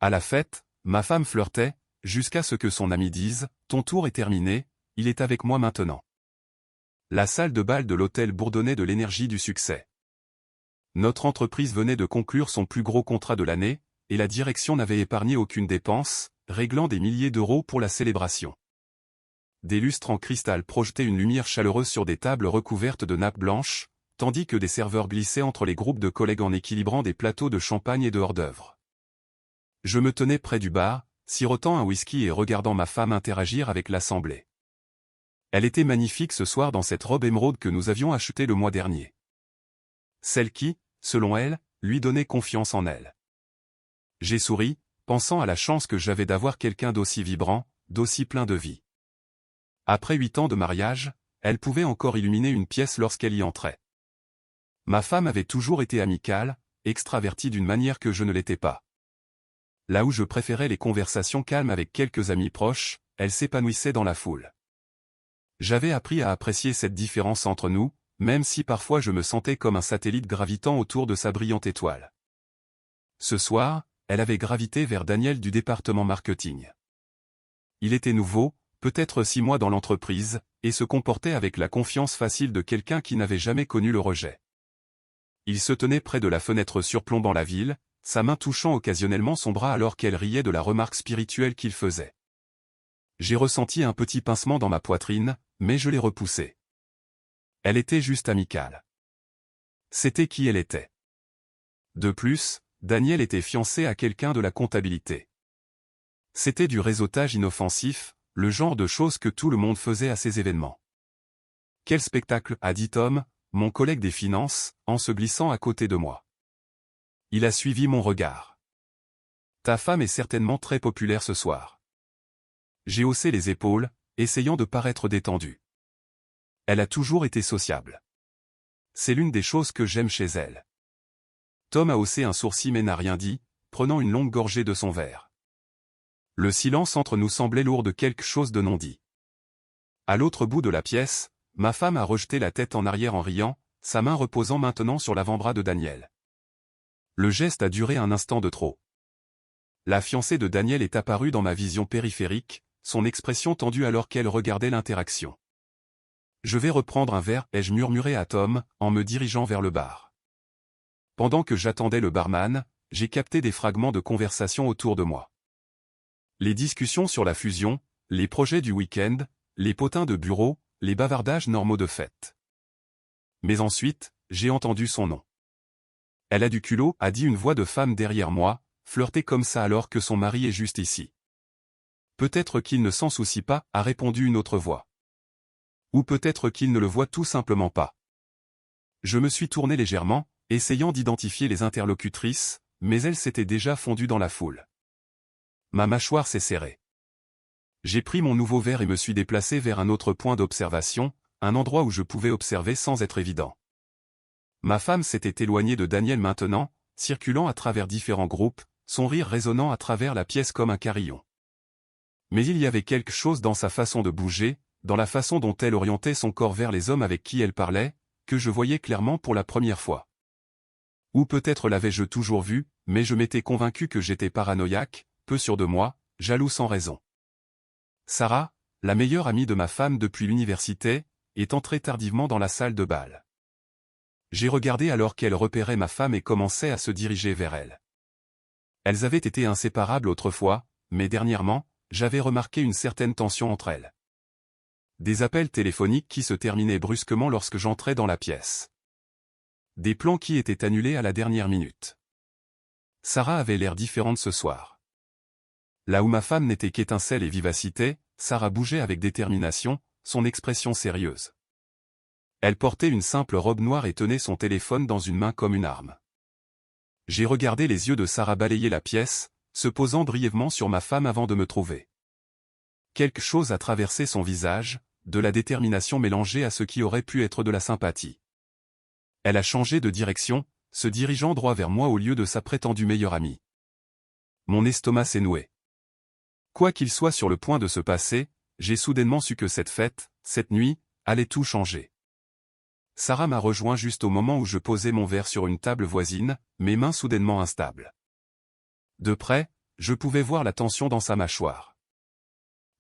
À la fête, ma femme flirtait, jusqu'à ce que son ami dise « Ton tour est terminé, il est avec moi maintenant ». La salle de bal de l'hôtel bourdonnait de l'énergie du succès. Notre entreprise venait de conclure son plus gros contrat de l'année, et la direction n'avait épargné aucune dépense, réglant des milliers d'euros pour la célébration. Des lustres en cristal projetaient une lumière chaleureuse sur des tables recouvertes de nappes blanches, tandis que des serveurs glissaient entre les groupes de collègues en équilibrant des plateaux de champagne et de hors-d'œuvre. Je me tenais près du bar, sirotant un whisky et regardant ma femme interagir avec l'assemblée. Elle était magnifique ce soir dans cette robe émeraude que nous avions achetée le mois dernier. Celle qui, selon elle, lui donnait confiance en elle. J'ai souri, pensant à la chance que j'avais d'avoir quelqu'un d'aussi vibrant, d'aussi plein de vie. Après 8 ans de mariage, elle pouvait encore illuminer une pièce lorsqu'elle y entrait. Ma femme avait toujours été amicale, extravertie d'une manière que je ne l'étais pas. Là où je préférais les conversations calmes avec quelques amis proches, elle s'épanouissait dans la foule. J'avais appris à apprécier cette différence entre nous, même si parfois je me sentais comme un satellite gravitant autour de sa brillante étoile. Ce soir, elle avait gravité vers Daniel du département marketing. Il était nouveau, peut-être 6 mois dans l'entreprise, et se comportait avec la confiance facile de quelqu'un qui n'avait jamais connu le rejet. Il se tenait près de la fenêtre surplombant la ville, sa main touchant occasionnellement son bras alors qu'elle riait de la remarque spirituelle qu'il faisait. J'ai ressenti un petit pincement dans ma poitrine, mais je l'ai repoussé. Elle était juste amicale. C'était qui elle était. De plus, Daniel était fiancé à quelqu'un de la comptabilité. C'était du réseautage inoffensif, le genre de choses que tout le monde faisait à ces événements. Quel spectacle, a dit Tom, mon collègue des finances, en se glissant à côté de moi. Il a suivi mon regard. Ta femme est certainement très populaire ce soir. J'ai haussé les épaules, essayant de paraître détendu. Elle a toujours été sociable. C'est l'une des choses que j'aime chez elle. Tom a haussé un sourcil mais n'a rien dit, prenant une longue gorgée de son verre. Le silence entre nous semblait lourd de quelque chose de non dit. À l'autre bout de la pièce, ma femme a rejeté la tête en arrière en riant, sa main reposant maintenant sur l'avant-bras de Daniel. Le geste a duré un instant de trop. La fiancée de Daniel est apparue dans ma vision périphérique, son expression tendue alors qu'elle regardait l'interaction. Je vais reprendre un verre, ai-je murmuré à Tom, en me dirigeant vers le bar. Pendant que j'attendais le barman, j'ai capté des fragments de conversation autour de moi. Les discussions sur la fusion, les projets du week-end, les potins de bureau, les bavardages normaux de fête. Mais ensuite, j'ai entendu son nom. Elle a du culot, a dit une voix de femme derrière moi, flirter comme ça alors que son mari est juste ici. Peut-être qu'il ne s'en soucie pas, a répondu une autre voix. Ou peut-être qu'il ne le voit tout simplement pas. Je me suis tourné légèrement, essayant d'identifier les interlocutrices, mais elles s'étaient déjà fondues dans la foule. Ma mâchoire s'est serrée. J'ai pris mon nouveau verre et me suis déplacé vers un autre point d'observation, un endroit où je pouvais observer sans être évident. Ma femme s'était éloignée de Daniel maintenant, circulant à travers différents groupes, son rire résonnant à travers la pièce comme un carillon. Mais il y avait quelque chose dans sa façon de bouger, dans la façon dont elle orientait son corps vers les hommes avec qui elle parlait, que je voyais clairement pour la première fois. Ou peut-être l'avais-je toujours vu, mais je m'étais convaincu que j'étais paranoïaque, peu sûr de moi, jaloux sans raison. Sarah, la meilleure amie de ma femme depuis l'université, est entrée tardivement dans la salle de bal. J'ai regardé alors qu'elle repérait ma femme et commençait à se diriger vers elle. Elles avaient été inséparables autrefois, mais dernièrement, j'avais remarqué une certaine tension entre elles. Des appels téléphoniques qui se terminaient brusquement lorsque j'entrais dans la pièce. Des plans qui étaient annulés à la dernière minute. Sarah avait l'air différente ce soir. Là où ma femme n'était qu'étincelle et vivacité, Sarah bougeait avec détermination, son expression sérieuse. Elle portait une simple robe noire et tenait son téléphone dans une main comme une arme. J'ai regardé les yeux de Sarah balayer la pièce, se posant brièvement sur ma femme avant de me trouver. Quelque chose a traversé son visage, de la détermination mélangée à ce qui aurait pu être de la sympathie. Elle a changé de direction, se dirigeant droit vers moi au lieu de sa prétendue meilleure amie. Mon estomac s'est noué. Quoi qu'il soit sur le point de se passer, j'ai soudainement su que cette fête, cette nuit, allait tout changer. Sarah m'a rejoint juste au moment où je posais mon verre sur une table voisine, mes mains soudainement instables. De près, je pouvais voir la tension dans sa mâchoire.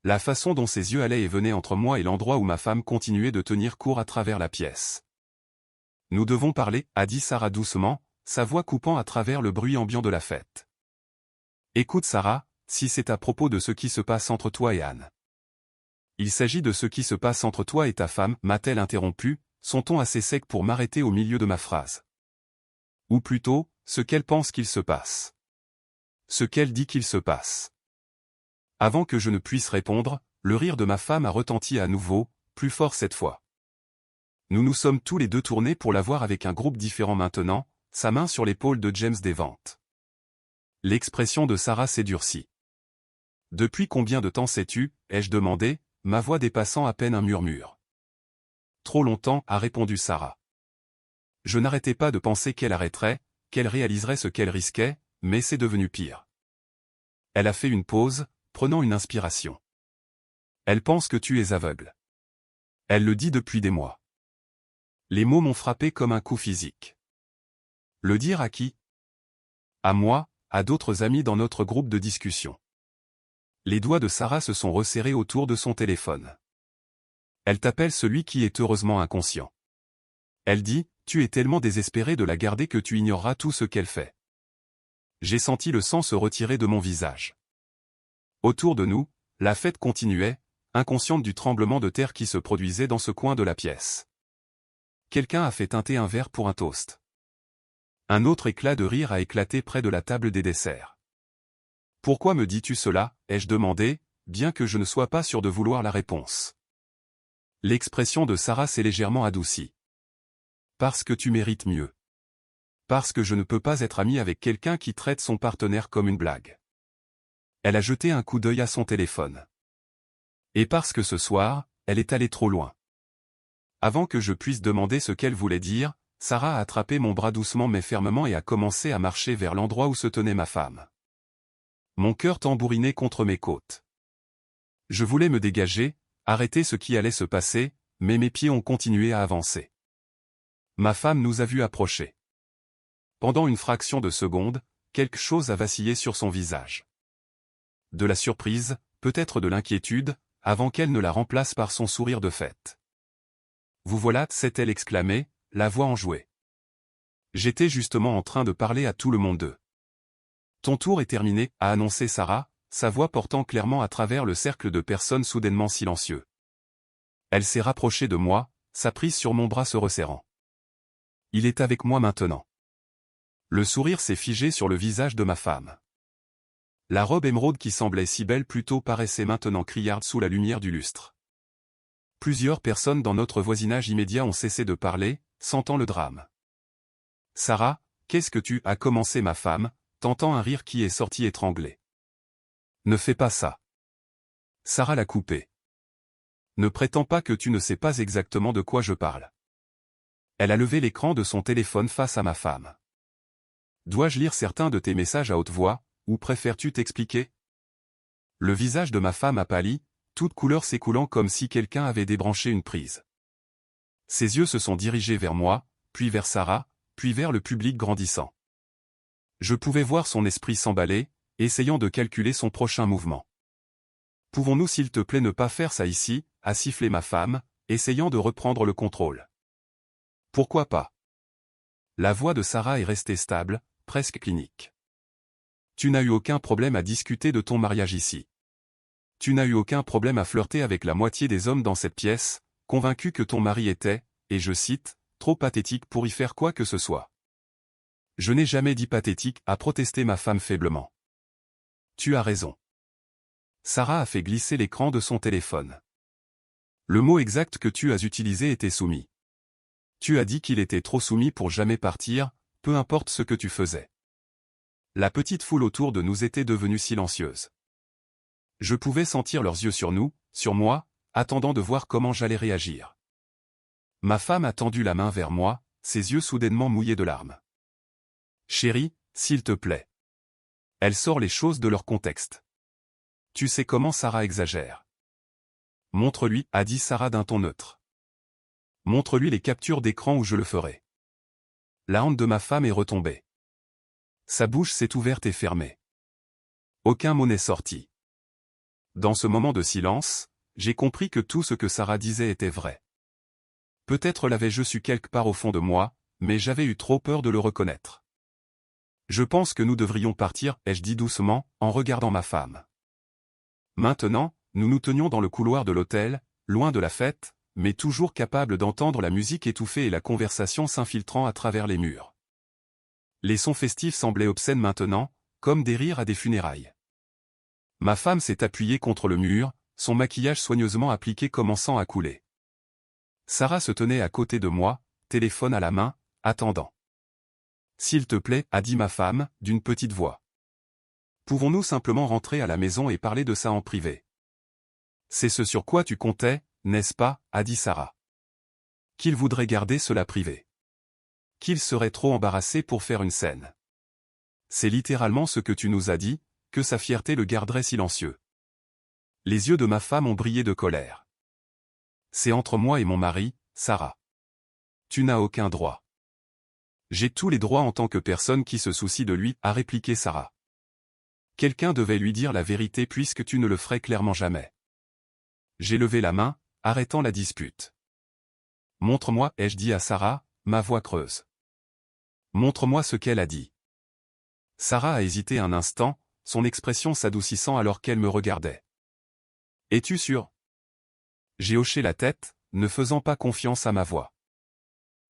La façon dont ses yeux allaient et venaient entre moi et l'endroit où ma femme continuait de tenir court à travers la pièce. Nous devons parler, a dit Sarah doucement, sa voix coupant à travers le bruit ambiant de la fête. Écoute Sarah, si c'est à propos de ce qui se passe entre toi et Anne. Il s'agit de ce qui se passe entre toi et ta femme, m'a-t-elle interrompu, son ton assez sec pour m'arrêter au milieu de ma phrase. Ou plutôt, ce qu'elle pense qu'il se passe. Ce qu'elle dit qu'il se passe. Avant que je ne puisse répondre, le rire de ma femme a retenti à nouveau, plus fort cette fois. Nous nous sommes tous les deux tournés pour la voir avec un groupe différent maintenant, sa main sur l'épaule de James Devant. L'expression de Sarah s'est durcie. Depuis combien de temps sais-tu, ai-je demandé, ma voix dépassant à peine un murmure. Trop longtemps, a répondu Sarah. Je n'arrêtais pas de penser qu'elle arrêterait, qu'elle réaliserait ce qu'elle risquait, mais c'est devenu pire. Elle a fait une pause, prenant une inspiration. Elle pense que tu es aveugle. Elle le dit depuis des mois. Les mots m'ont frappé comme un coup physique. Le dire à qui? À moi, à d'autres amis dans notre groupe de discussion. Les doigts de Sarah se sont resserrés autour de son téléphone. Elle t'appelle celui qui est heureusement inconscient. Elle dit, tu es tellement désespéré de la garder que tu ignoreras tout ce qu'elle fait. J'ai senti le sang se retirer de mon visage. Autour de nous, la fête continuait, inconsciente du tremblement de terre qui se produisait dans ce coin de la pièce. Quelqu'un a fait teinter un verre pour un toast. Un autre éclat de rire a éclaté près de la table des desserts. Pourquoi me dis-tu cela, ai-je demandé, bien que je ne sois pas sûr de vouloir la réponse. L'expression de Sarah s'est légèrement adoucie. Parce que tu mérites mieux. Parce que je ne peux pas être amie avec quelqu'un qui traite son partenaire comme une blague. Elle a jeté un coup d'œil à son téléphone. Et parce que ce soir, elle est allée trop loin. Avant que je puisse demander ce qu'elle voulait dire, Sarah a attrapé mon bras doucement mais fermement et a commencé à marcher vers l'endroit où se tenait ma femme. Mon cœur tambourinait contre mes côtes. Je voulais me dégager, arrêter ce qui allait se passer, mais mes pieds ont continué à avancer. Ma femme nous a vus approcher. Pendant une fraction de seconde, quelque chose a vacillé sur son visage. De la surprise, peut-être de l'inquiétude, avant qu'elle ne la remplace par son sourire de fête. Vous voilà, s'est-elle exclamée, la voix enjouée. J'étais justement en train de parler à tout le monde d'eux. Ton tour est terminé, a annoncé Sarah, sa voix portant clairement à travers le cercle de personnes soudainement silencieux. Elle s'est rapprochée de moi, sa prise sur mon bras se resserrant. Il est avec moi maintenant. Le sourire s'est figé sur le visage de ma femme. La robe émeraude qui semblait si belle plus tôt paraissait maintenant criarde sous la lumière du lustre. Plusieurs personnes dans notre voisinage immédiat ont cessé de parler, sentant le drame. Sarah, qu'est-ce que tu as commencé ma femme, tentant un rire qui est sorti étranglé. Ne fais pas ça. Sarah l'a coupé. Ne prétends pas que tu ne sais pas exactement de quoi je parle. Elle a levé l'écran de son téléphone face à ma femme. Dois-je lire certains de tes messages à haute voix, ou préfères-tu t'expliquer? Le visage de ma femme a pâli, toute couleur s'écoulant comme si quelqu'un avait débranché une prise. Ses yeux se sont dirigés vers moi, puis vers Sarah, puis vers le public grandissant. Je pouvais voir son esprit s'emballer, essayant de calculer son prochain mouvement. Pouvons-nous s'il te plaît ne pas faire ça ici, a sifflé ma femme, essayant de reprendre le contrôle. Pourquoi pas? La voix de Sarah est restée stable, presque clinique. Tu n'as eu aucun problème à discuter de ton mariage ici. Tu n'as eu aucun problème à flirter avec la moitié des hommes dans cette pièce, convaincu que ton mari était, et je cite, trop pathétique pour y faire quoi que ce soit. Je n'ai jamais dit pathétique, a protesté ma femme faiblement. Tu as raison. Sarah a fait glisser l'écran de son téléphone. Le mot exact que tu as utilisé était soumis. Tu as dit qu'il était trop soumis pour jamais partir, peu importe ce que tu faisais. La petite foule autour de nous était devenue silencieuse. Je pouvais sentir leurs yeux sur nous, sur moi, attendant de voir comment j'allais réagir. Ma femme a tendu la main vers moi, ses yeux soudainement mouillés de larmes. Chérie, s'il te plaît. Elle sort les choses de leur contexte. Tu sais comment Sarah exagère. Montre-lui, a dit Sarah d'un ton neutre. Montre-lui les captures d'écran où je le ferai. La honte de ma femme est retombée. Sa bouche s'est ouverte et fermée. Aucun mot n'est sorti. Dans ce moment de silence, j'ai compris que tout ce que Sarah disait était vrai. Peut-être l'avais-je su quelque part au fond de moi, mais j'avais eu trop peur de le reconnaître. Je pense que nous devrions partir, ai-je dit doucement, en regardant ma femme. Maintenant, nous nous tenions dans le couloir de l'hôtel, loin de la fête, mais toujours capables d'entendre la musique étouffée et la conversation s'infiltrant à travers les murs. Les sons festifs semblaient obscènes maintenant, comme des rires à des funérailles. Ma femme s'est appuyée contre le mur, son maquillage soigneusement appliqué commençant à couler. Sarah se tenait à côté de moi, téléphone à la main, attendant. « S'il te plaît, a dit ma femme, d'une petite voix. Pouvons-nous simplement rentrer à la maison et parler de ça en privé? C'est ce sur quoi tu comptais, n'est-ce pas, a dit Sarah. Qu'il voudrait garder cela privé. Qu'il serait trop embarrassé pour faire une scène. C'est littéralement ce que tu nous as dit, que sa fierté le garderait silencieux. Les yeux de ma femme ont brillé de colère. C'est entre moi et mon mari, Sarah. Tu n'as aucun droit. J'ai tous les droits en tant que personne qui se soucie de lui, a répliqué Sarah. Quelqu'un devait lui dire la vérité puisque tu ne le ferais clairement jamais. J'ai levé la main, arrêtant la dispute. Montre-moi, ai-je dit à Sarah, ma voix creuse. Montre-moi ce qu'elle a dit. Sarah a hésité un instant, son expression s'adoucissant alors qu'elle me regardait. Es-tu sûr? J'ai hoché la tête, ne faisant pas confiance à ma voix.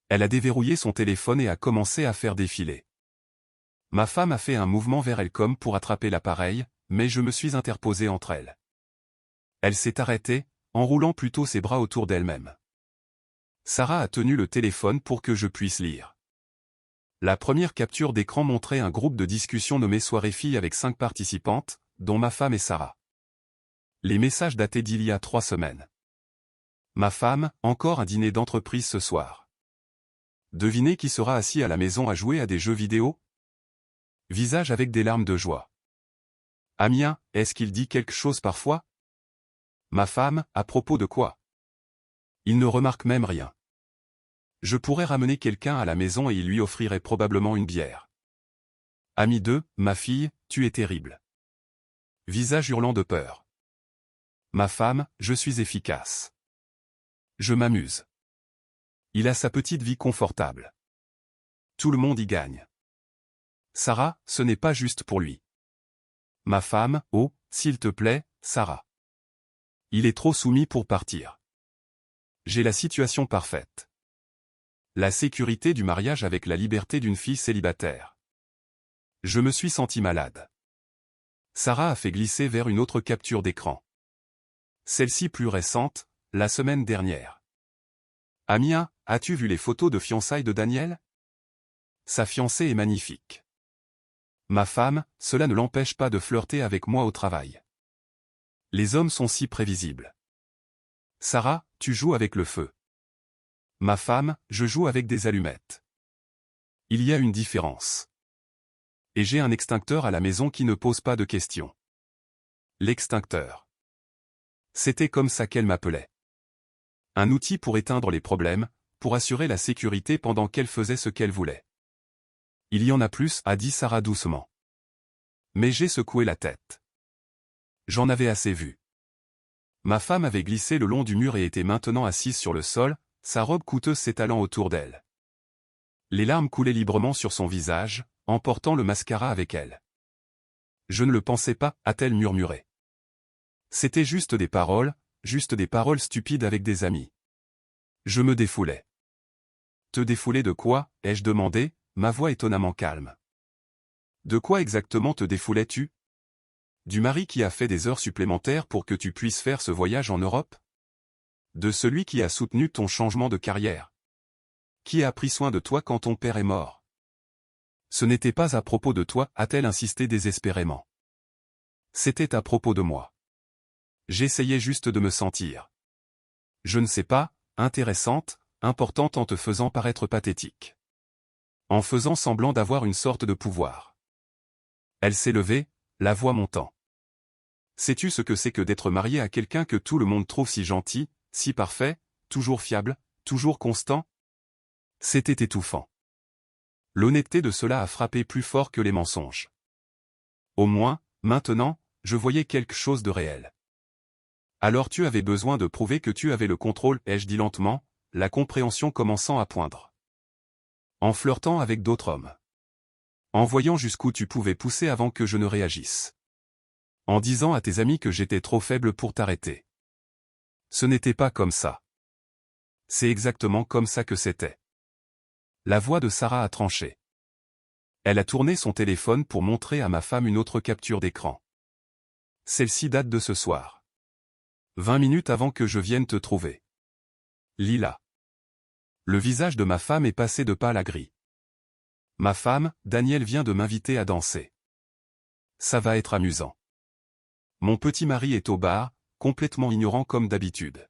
Elle a déverrouillé son téléphone et a commencé à faire défiler. Ma femme a fait un mouvement vers elle comme pour attraper l'appareil, mais je me suis interposé entre elles. Elle s'est arrêtée, enroulant plutôt ses bras autour d'elle-même. Sarah a tenu le téléphone pour que je puisse lire. La première capture d'écran montrait un groupe de discussion nommé Soirée Filles avec 5 participantes, dont ma femme et Sarah. Les messages dataient d'il y a 3 semaines. Ma femme, encore un dîner d'entreprise ce soir. Devinez qui sera assis à la maison à jouer à des jeux vidéo? Visage avec des larmes de joie. Amien, est-ce qu'il dit quelque chose parfois? Ma femme, à propos de quoi? Il ne remarque même rien. Je pourrais ramener quelqu'un à la maison et il lui offrirait probablement une bière. Ami 2, ma fille, tu es terrible. Visage hurlant de peur. Ma femme, je suis efficace. Je m'amuse. Il a sa petite vie confortable. Tout le monde y gagne. Sarah, ce n'est pas juste pour lui. Ma femme, oh, s'il te plaît, Sarah. Il est trop soumis pour partir. J'ai la situation parfaite. La sécurité du mariage avec la liberté d'une fille célibataire. Je me suis senti malade. Sarah a fait glisser vers une autre capture d'écran. Celle-ci plus récente, la semaine dernière. Amien, as-tu vu les photos de fiançailles de Daniel? Sa fiancée est magnifique. Ma femme, cela ne l'empêche pas de flirter avec moi au travail. Les hommes sont si prévisibles. Sarah, tu joues avec le feu. Ma femme, je joue avec des allumettes. Il y a une différence. Et j'ai un extincteur à la maison qui ne pose pas de questions. L'extincteur. C'était comme ça qu'elle m'appelait. Un outil pour éteindre les problèmes, pour assurer la sécurité pendant qu'elle faisait ce qu'elle voulait. Il y en a plus, a dit Sarah doucement. Mais j'ai secoué la tête. J'en avais assez vu. Ma femme avait glissé le long du mur et était maintenant assise sur le sol, sa robe coûteuse s'étalant autour d'elle. Les larmes coulaient librement sur son visage, emportant le mascara avec elle. Je ne le pensais pas, a-t-elle murmuré. C'était juste des paroles stupides avec des amis. Je me défoulais. Te défouler de quoi, ai-je demandé, ma voix étonnamment calme. De quoi exactement te défoulais-tu? Du mari qui a fait des heures supplémentaires pour que tu puisses faire ce voyage en Europe? De celui qui a soutenu ton changement de carrière? Qui a pris soin de toi quand ton père est mort? Ce n'était pas à propos de toi, a-t-elle insisté désespérément. C'était à propos de moi. J'essayais juste de me sentir. Je ne sais pas, intéressante, importante en te faisant paraître pathétique. En faisant semblant d'avoir une sorte de pouvoir. Elle s'est levée, la voix montant. Sais-tu ce que c'est que d'être marié à quelqu'un que tout le monde trouve si gentil, si parfait, toujours fiable, toujours constant? C'était étouffant. L'honnêteté de cela a frappé plus fort que les mensonges. Au moins, Maintenant, je voyais quelque chose de réel. Alors tu avais besoin de prouver que tu avais le contrôle, ai-je dit lentement, la compréhension commençant à poindre. En flirtant avec d'autres hommes. En voyant jusqu'où tu pouvais pousser avant que je ne réagisse. En disant à tes amis que j'étais trop faible pour t'arrêter. Ce n'était pas comme ça. C'est exactement comme ça que c'était. La voix de Sarah a tranché. Elle a tourné son téléphone pour montrer à ma femme une autre capture d'écran. Celle-ci date de ce soir. 20 minutes avant que je vienne te trouver. Lila. Le visage de ma femme est passé de pâle à gris. Ma femme, Daniel vient de m'inviter à danser. Ça va être amusant. Mon petit mari est au bar, complètement ignorant comme d'habitude.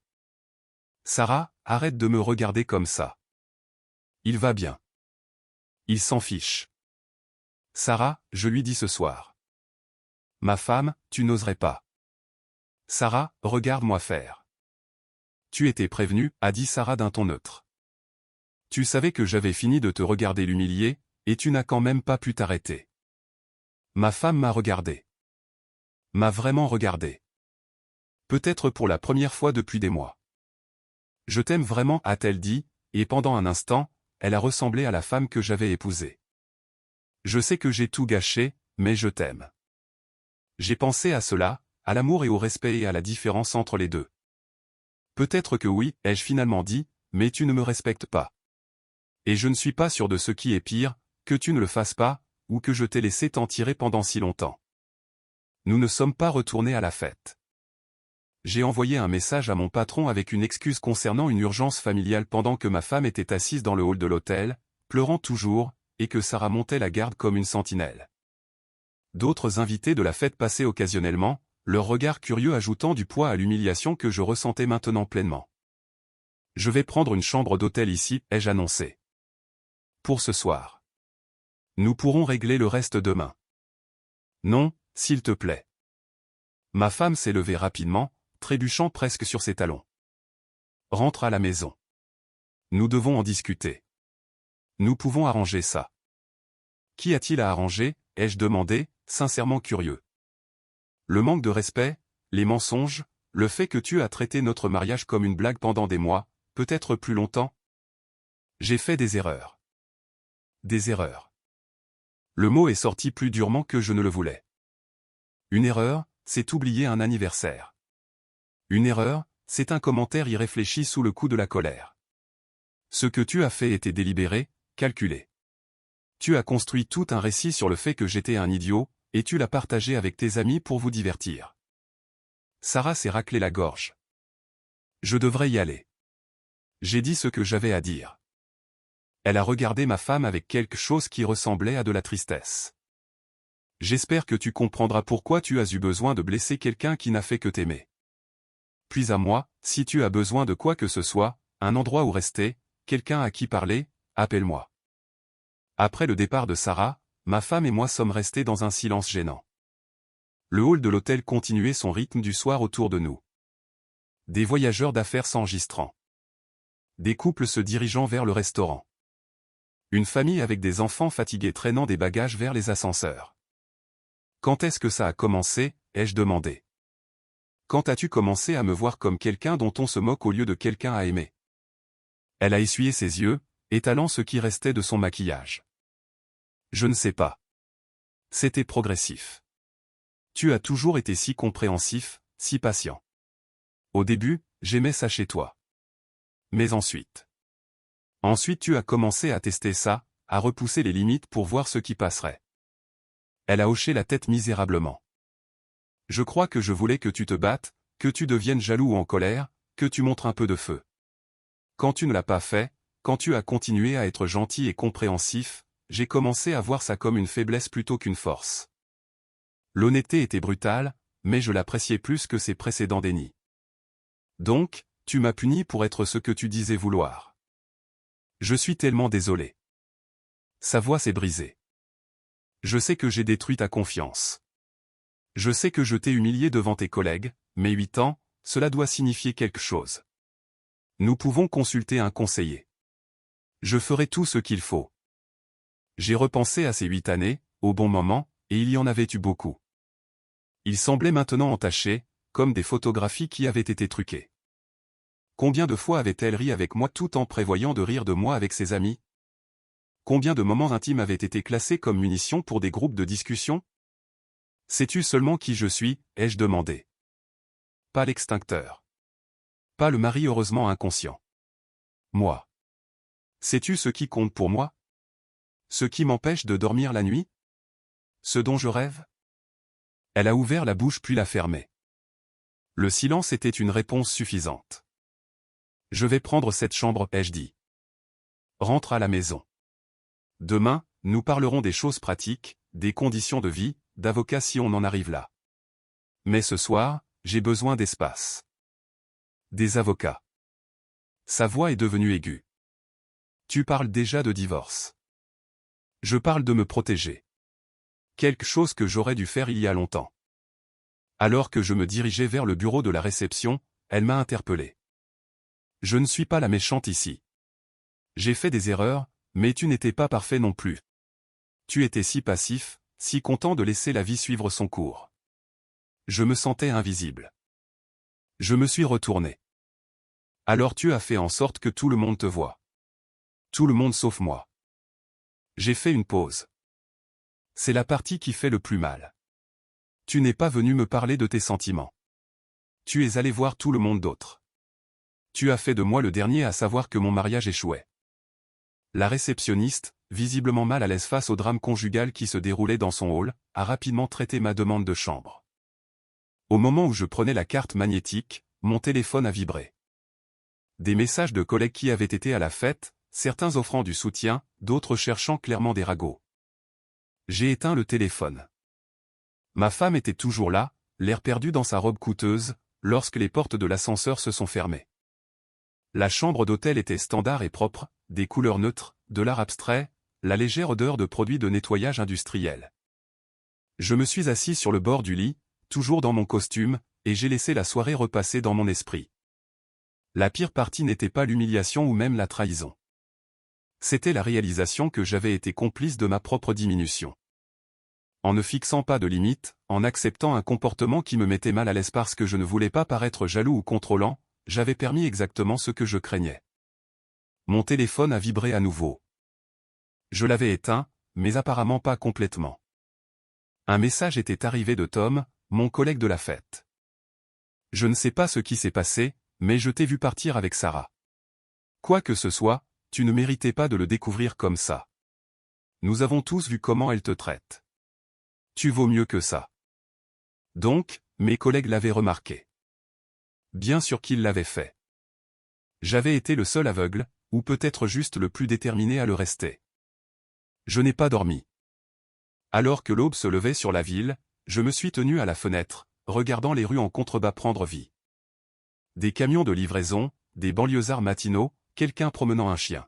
Sarah, arrête de me regarder comme ça. Il va bien. Il s'en fiche. Sarah, je lui dis ce soir. Ma femme, tu n'oserais pas. Sarah, regarde-moi faire. Tu étais prévenue, a dit Sarah d'un ton neutre. Tu savais que j'avais fini de te regarder l'humilier, et tu n'as quand même pas pu t'arrêter. Ma femme m'a regardé. M'a vraiment regardé. Peut-être pour la première fois depuis des mois. Je t'aime vraiment, a-t-elle dit, et pendant un instant, elle a ressemblé à la femme que j'avais épousée. Je sais que j'ai tout gâché, mais je t'aime. J'ai pensé à cela, à l'amour et au respect et à la différence entre les deux. Peut-être que oui, ai-je finalement dit, mais tu ne me respectes pas. Et je ne suis pas sûr de ce qui est pire, que tu ne le fasses pas, ou que je t'ai laissé t'en tirer pendant si longtemps. Nous ne sommes pas retournés à la fête. J'ai envoyé un message à mon patron avec une excuse concernant une urgence familiale pendant que ma femme était assise dans le hall de l'hôtel, pleurant toujours, et que Sarah montait la garde comme une sentinelle. D'autres invités de la fête passaient occasionnellement, leur regard curieux ajoutant du poids à l'humiliation que je ressentais maintenant pleinement. Je vais prendre une chambre d'hôtel ici, ai-je annoncé. Pour ce soir. Nous pourrons régler le reste demain. Non, s'il te plaît. Ma femme s'est levée rapidement, trébuchant presque sur ses talons. Rentre à la maison. Nous devons en discuter. Nous pouvons arranger ça. Qu'y a-t-il à arranger, ai-je demandé, sincèrement curieux. Le manque de respect, les mensonges, le fait que tu as traité notre mariage comme une blague pendant des mois, peut-être plus longtemps. J'ai fait des erreurs. Des erreurs. Le mot est sorti plus durement que je ne le voulais. Une erreur, c'est oublier un anniversaire. Une erreur, c'est un commentaire irréfléchi sous le coup de la colère. Ce que tu as fait était délibéré, calculé. Tu as construit tout un récit sur le fait que j'étais un idiot, et tu l'as partagé avec tes amis pour vous divertir. Sarah s'est raclé la gorge. Je devrais y aller. J'ai dit ce que j'avais à dire. Elle a regardé ma femme avec quelque chose qui ressemblait à de la tristesse. J'espère que tu comprendras pourquoi tu as eu besoin de blesser quelqu'un qui n'a fait que t'aimer. Puis à moi, si tu as besoin de quoi que ce soit, un endroit où rester, quelqu'un à qui parler, appelle-moi. Après le départ de Sarah, ma femme et moi sommes restés dans un silence gênant. Le hall de l'hôtel continuait son rythme du soir autour de nous. Des voyageurs d'affaires s'enregistrant. Des couples se dirigeant vers le restaurant. Une famille avec des enfants fatigués traînant des bagages vers les ascenseurs. Quand est-ce que ça a commencé, ai-je demandé. Quand as-tu commencé à me voir comme quelqu'un dont on se moque au lieu de quelqu'un à aimer? Elle a essuyé ses yeux, étalant ce qui restait de son maquillage. Je ne sais pas. C'était progressif. Tu as toujours été si compréhensif, si patient. Au début, j'aimais ça chez toi. Mais ensuite. Ensuite tu as commencé à tester ça, à repousser les limites pour voir ce qui passerait. Elle a hoché la tête misérablement. Je crois que je voulais que tu te battes, que tu deviennes jaloux ou en colère, que tu montres un peu de feu. Quand tu ne l'as pas fait, quand tu as continué à être gentil et compréhensif, j'ai commencé à voir ça comme une faiblesse plutôt qu'une force. L'honnêteté était brutale, mais je l'appréciais plus que ses précédents dénis. Donc, tu m'as puni pour être ce que tu disais vouloir. Je suis tellement désolé. Sa voix s'est brisée. Je sais que j'ai détruit ta confiance. Je sais que je t'ai humilié devant tes collègues, mais 8 ans, cela doit signifier quelque chose. Nous pouvons consulter un conseiller. Je ferai tout ce qu'il faut. J'ai repensé à ces 8 années, au bon moment, et il y en avait eu beaucoup. Il semblait maintenant entaché, comme des photographies qui avaient été truquées. Combien de fois avait-elle ri avec moi tout en prévoyant de rire de moi avec ses amis? Combien de moments intimes avaient été classés comme munitions pour des groupes de discussion? Sais-tu seulement qui je suis, ai-je demandé. Pas l'extincteur. Pas le mari heureusement inconscient. Moi. Sais-tu ce qui compte pour moi? Ce qui m'empêche de dormir la nuit? Ce dont je rêve? Elle a ouvert la bouche puis l'a fermée. Le silence était une réponse suffisante. Je vais prendre cette chambre, ai-je dit. Rentre à la maison. Demain, nous parlerons des choses pratiques, des conditions de vie, d'avocat si on en arrive là. Mais ce soir, j'ai besoin d'espace. Des avocats. Sa voix est devenue aiguë. Tu parles déjà de divorce. Je parle de me protéger. Quelque chose que j'aurais dû faire il y a longtemps. Alors que je me dirigeais vers le bureau de la réception, elle m'a interpellé. Je ne suis pas la méchante ici. J'ai fait des erreurs, mais tu n'étais pas parfait non plus. Tu étais si passif, si content de laisser la vie suivre son cours. Je me sentais invisible. Je me suis retourné. Alors tu as fait en sorte que tout le monde te voie. Tout le monde sauf moi. J'ai fait une pause. C'est la partie qui fait le plus mal. Tu n'es pas venu me parler de tes sentiments. Tu es allé voir tout le monde d'autre. Tu as fait de moi le dernier à savoir que mon mariage échouait. La réceptionniste, visiblement mal à l'aise face au drame conjugal qui se déroulait dans son hall, a rapidement traité ma demande de chambre. Au moment où je prenais la carte magnétique, mon téléphone a vibré. Des messages de collègues qui avaient été à la fête, certains offrant du soutien, d'autres cherchant clairement des ragots. J'ai éteint le téléphone. Ma femme était toujours là, l'air perdu dans sa robe coûteuse, lorsque les portes de l'ascenseur se sont fermées. La chambre d'hôtel était standard et propre, des couleurs neutres, de l'art abstrait, la légère odeur de produits de nettoyage industriel. Je me suis assis sur le bord du lit, toujours dans mon costume, et j'ai laissé la soirée repasser dans mon esprit. La pire partie n'était pas l'humiliation ou même la trahison. C'était la réalisation que j'avais été complice de ma propre diminution. En ne fixant pas de limite, en acceptant un comportement qui me mettait mal à l'aise parce que je ne voulais pas paraître jaloux ou contrôlant, j'avais permis exactement ce que je craignais. Mon téléphone a vibré à nouveau. Je l'avais éteint, mais apparemment pas complètement. Un message était arrivé de Tom, mon collègue de la fête. Je ne sais pas ce qui s'est passé, mais je t'ai vu partir avec Sarah. Quoi que ce soit, tu ne méritais pas de le découvrir comme ça. Nous avons tous vu comment elle te traite. Tu vaux mieux que ça. Donc, mes collègues l'avaient remarqué. Bien sûr qu'ils l'avaient fait. J'avais été le seul aveugle, ou peut-être juste le plus déterminé à le rester. Je n'ai pas dormi. Alors que l'aube se levait sur la ville, je me suis tenu à la fenêtre, regardant les rues en contrebas prendre vie. Des camions de livraison, des banlieusards matinaux, quelqu'un promenant un chien.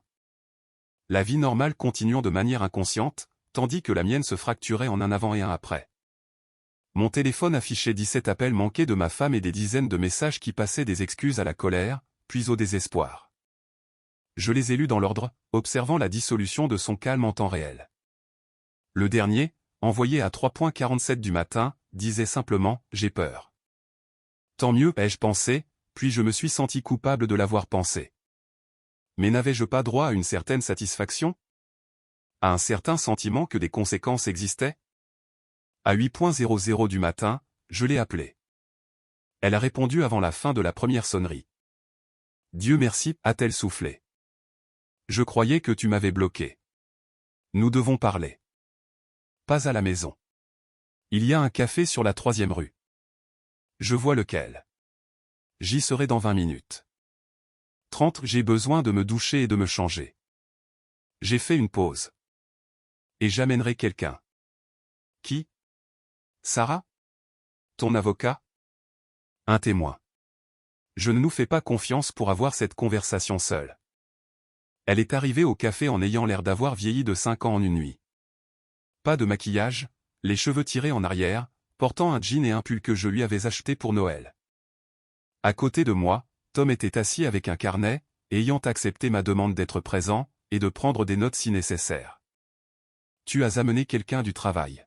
La vie normale continuant de manière inconsciente, tandis que la mienne se fracturait en un avant et un après. Mon téléphone affichait 17 appels manqués de ma femme et des dizaines de messages qui passaient des excuses à la colère, puis au désespoir. Je les ai lus dans l'ordre, observant la dissolution de son calme en temps réel. Le dernier, envoyé à 3h47 du matin, disait simplement « J'ai peur ». Tant mieux, ai-je pensé, puis je me suis senti coupable de l'avoir pensé. Mais n'avais-je pas droit à une certaine satisfaction? À un certain sentiment que des conséquences existaient? À 8h00 du matin, je l'ai appelée. Elle a répondu avant la fin de la première sonnerie. Dieu merci, a-t-elle soufflé. Je croyais que tu m'avais bloqué. Nous devons parler. Pas à la maison. Il y a un café sur la 3e rue. Je vois lequel. J'y serai dans 20 minutes. 30, j'ai besoin de me doucher et de me changer. J'ai fait une pause. Et j'amènerai quelqu'un. Qui? Sarah? Ton avocat? Un témoin. Je ne nous fais pas confiance pour avoir cette conversation seule. Elle est arrivée au café en ayant l'air d'avoir vieilli de 5 ans en une nuit. Pas de maquillage, les cheveux tirés en arrière, portant un jean et un pull que je lui avais acheté pour Noël. À côté de moi, Tom était assis avec un carnet, ayant accepté ma demande d'être présent, et de prendre des notes si nécessaire. Tu as amené quelqu'un du travail.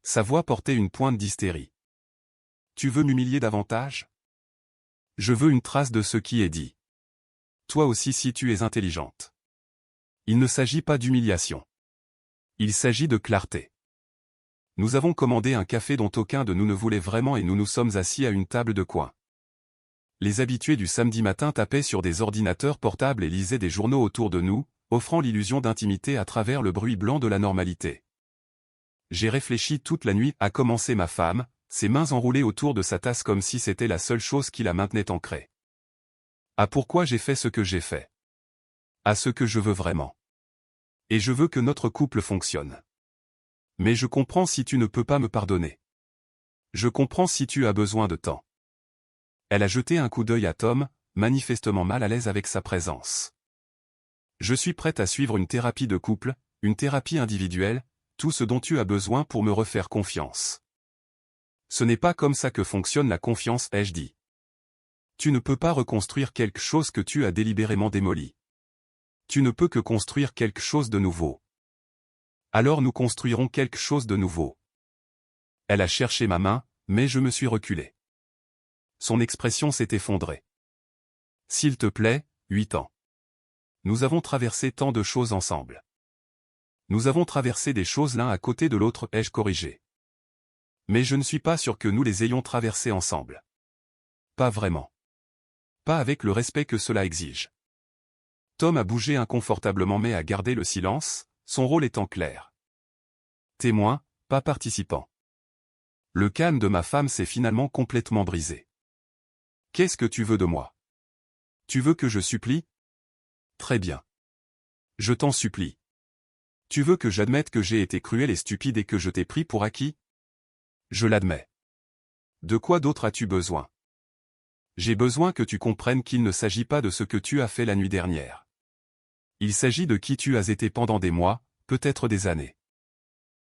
Sa voix portait une pointe d'hystérie. Tu veux m'humilier davantage? Je veux une trace de ce qui est dit. Toi aussi si tu es intelligente. Il ne s'agit pas d'humiliation. Il s'agit de clarté. Nous avons commandé un café dont aucun de nous ne voulait vraiment et nous nous sommes assis à une table de coin. Les habitués du samedi matin tapaient sur des ordinateurs portables et lisaient des journaux autour de nous, offrant l'illusion d'intimité à travers le bruit blanc de la normalité. J'ai réfléchi toute la nuit, a commencé ma femme, ses mains enroulées autour de sa tasse comme si c'était la seule chose qui la maintenait ancrée. À pourquoi j'ai fait ce que j'ai fait. À ce que je veux vraiment. Et je veux que notre couple fonctionne. Mais je comprends si tu ne peux pas me pardonner. Je comprends si tu as besoin de temps. Elle a jeté un coup d'œil à Tom, manifestement mal à l'aise avec sa présence. Je suis prête à suivre une thérapie de couple, une thérapie individuelle, tout ce dont tu as besoin pour me refaire confiance. Ce n'est pas comme ça que fonctionne la confiance, ai-je dit. Tu ne peux pas reconstruire quelque chose que tu as délibérément démoli. Tu ne peux que construire quelque chose de nouveau. Alors nous construirons quelque chose de nouveau. Elle a cherché ma main, mais je me suis reculé. Son expression s'est effondrée. S'il te plaît, 8 ans. Nous avons traversé tant de choses ensemble. Nous avons traversé des choses l'un à côté de l'autre, ai-je corrigé. Mais je ne suis pas sûr que nous les ayons traversées ensemble. Pas vraiment. Pas avec le respect que cela exige. Tom a bougé inconfortablement mais a gardé le silence, son rôle étant clair. Témoin, pas participant. Le calme de ma femme s'est finalement complètement brisé. Qu'est-ce que tu veux de moi? Tu veux que je supplie? Très bien. Je t'en supplie. Tu veux que j'admette que j'ai été cruel et stupide et que je t'ai pris pour acquis? Je l'admets. De quoi d'autre as-tu besoin? J'ai besoin que tu comprennes qu'il ne s'agit pas de ce que tu as fait la nuit dernière. Il s'agit de qui tu as été pendant des mois, peut-être des années.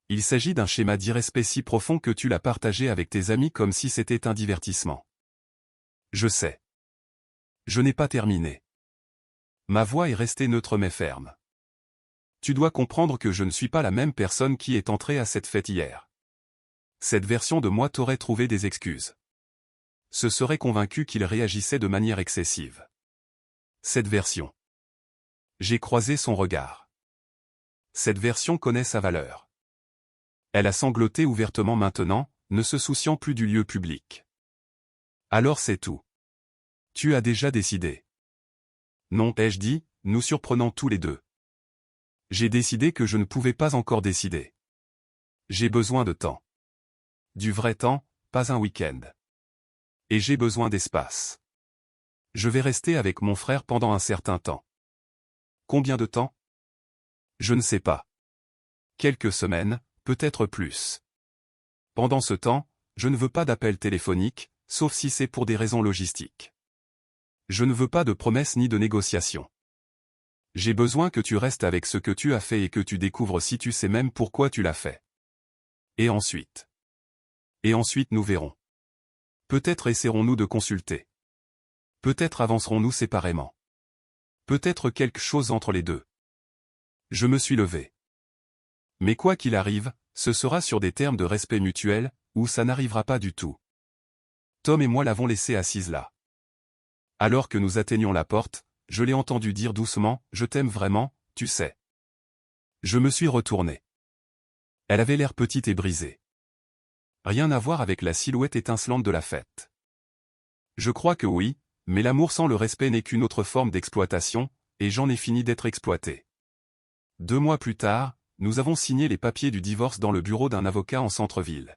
Il s'agit d'un schéma d'irrespect si profond que tu l'as partagé avec tes amis comme si c'était un divertissement. Je sais. Je n'ai pas terminé. Ma voix est restée neutre mais ferme. Tu dois comprendre que je ne suis pas la même personne qui est entrée à cette fête hier. Cette version de moi t'aurait trouvé des excuses. Se serait convaincu qu'il réagissait de manière excessive. Cette version. J'ai croisé son regard. Cette version connaît sa valeur. Elle a sangloté ouvertement maintenant, ne se souciant plus du lieu public. Alors c'est tout. Tu as déjà décidé. Non, ai-je dit, nous surprenant tous les deux. J'ai décidé que je ne pouvais pas encore décider. J'ai besoin de temps. Du vrai temps, pas un week-end. Et j'ai besoin d'espace. Je vais rester avec mon frère pendant un certain temps. Combien de temps? Je ne sais pas. Quelques semaines, peut-être plus. Pendant ce temps, je ne veux pas d'appel téléphonique, sauf si c'est pour des raisons logistiques. Je ne veux pas de promesses ni de négociations. J'ai besoin que tu restes avec ce que tu as fait et que tu découvres si tu sais même pourquoi tu l'as fait. Et ensuite? Et ensuite nous verrons. Peut-être essaierons-nous de consulter. Peut-être avancerons-nous séparément. Peut-être quelque chose entre les deux. Je me suis levé. Mais quoi qu'il arrive, ce sera sur des termes de respect mutuel, ou ça n'arrivera pas du tout. Tom et moi l'avons laissée assise là. Alors que nous atteignions la porte, je l'ai entendu dire doucement, « Je t'aime vraiment, tu sais. » Je me suis retourné. Elle avait l'air petite et brisée. Rien à voir avec la silhouette étincelante de la fête. Je crois que oui, mais l'amour sans le respect n'est qu'une autre forme d'exploitation, et j'en ai fini d'être exploité. 2 mois plus tard, nous avons signé les papiers du divorce dans le bureau d'un avocat en centre-ville.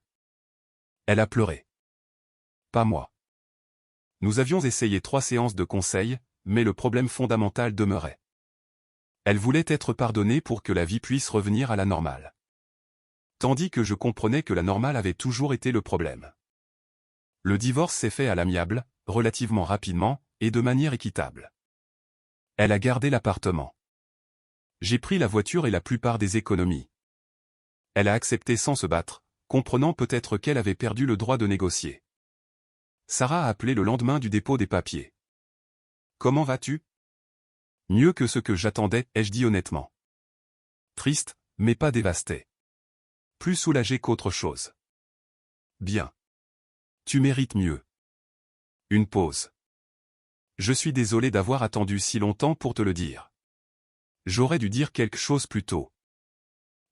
Elle a pleuré. Pas moi. Nous avions essayé 3 séances de conseil, mais le problème fondamental demeurait. Elle voulait être pardonnée pour que la vie puisse revenir à la normale. Tandis que je comprenais que la normale avait toujours été le problème. Le divorce s'est fait à l'amiable, relativement rapidement, et de manière équitable. Elle a gardé l'appartement. J'ai pris la voiture et la plupart des économies. Elle a accepté sans se battre, comprenant peut-être qu'elle avait perdu le droit de négocier. Sarah a appelé le lendemain du dépôt des papiers. « Comment vas-tu » ? « Mieux que ce que j'attendais, ai-je dit honnêtement. Triste, mais pas dévasté. Plus soulagé qu'autre chose. Bien. Tu mérites mieux. Une pause. Je suis désolé d'avoir attendu si longtemps pour te le dire. J'aurais dû dire quelque chose plus tôt.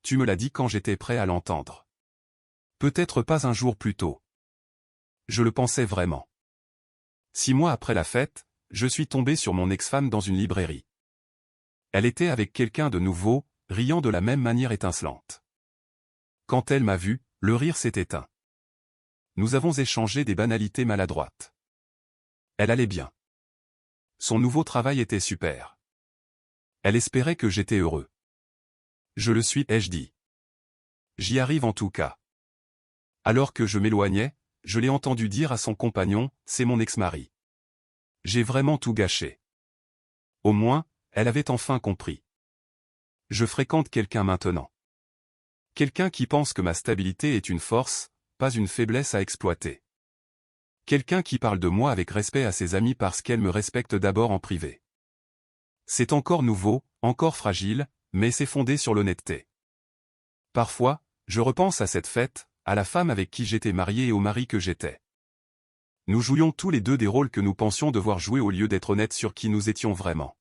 Tu me l'as dit quand j'étais prêt à l'entendre. Peut-être pas un jour plus tôt. Je le pensais vraiment. 6 mois après la fête, je suis tombé sur mon ex-femme dans une librairie. Elle était avec quelqu'un de nouveau, riant de la même manière étincelante. Quand elle m'a vu, le rire s'est éteint. Nous avons échangé des banalités maladroites. Elle allait bien. Son nouveau travail était super. Elle espérait que j'étais heureux. Je le suis, ai-je dit. J'y arrive en tout cas. Alors que je m'éloignais, je l'ai entendu dire à son compagnon, c'est mon ex-mari. J'ai vraiment tout gâché. Au moins, elle avait enfin compris. Je fréquente quelqu'un maintenant. Quelqu'un qui pense que ma stabilité est une force, pas une faiblesse à exploiter. Quelqu'un qui parle de moi avec respect à ses amis parce qu'elle me respecte d'abord en privé. C'est encore nouveau, encore fragile, mais c'est fondé sur l'honnêteté. Parfois, je repense à cette fête, à la femme avec qui j'étais marié et au mari que j'étais. Nous jouions tous les deux des rôles que nous pensions devoir jouer au lieu d'être honnêtes sur qui nous étions vraiment.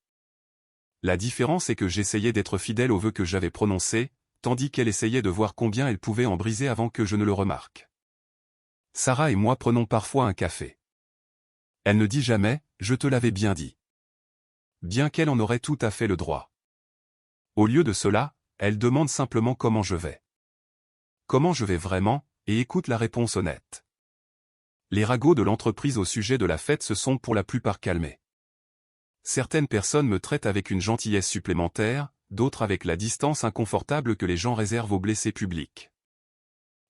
La différence est que j'essayais d'être fidèle aux vœux que j'avais prononcés, tandis qu'elle essayait de voir combien elle pouvait en briser avant que je ne le remarque. Sarah et moi prenons parfois un café. Elle ne dit jamais « je te l'avais bien dit », bien qu'elle en aurait tout à fait le droit. Au lieu de cela, elle demande simplement comment je vais. Comment je vais vraiment, et écoute la réponse honnête. Les ragots de l'entreprise au sujet de la fête se sont pour la plupart calmés. Certaines personnes me traitent avec une gentillesse supplémentaire, d'autres avec la distance inconfortable que les gens réservent aux blessés publics.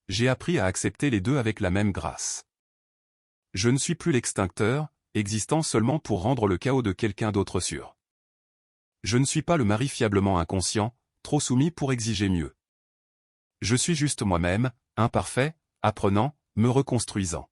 J'ai appris à accepter les deux avec la même grâce. Je ne suis plus l'extincteur, existant seulement pour rendre le chaos de quelqu'un d'autre sûr. Je ne suis pas le mari fiablement inconscient, trop soumis pour exiger mieux. Je suis juste moi-même, imparfait, apprenant, me reconstruisant.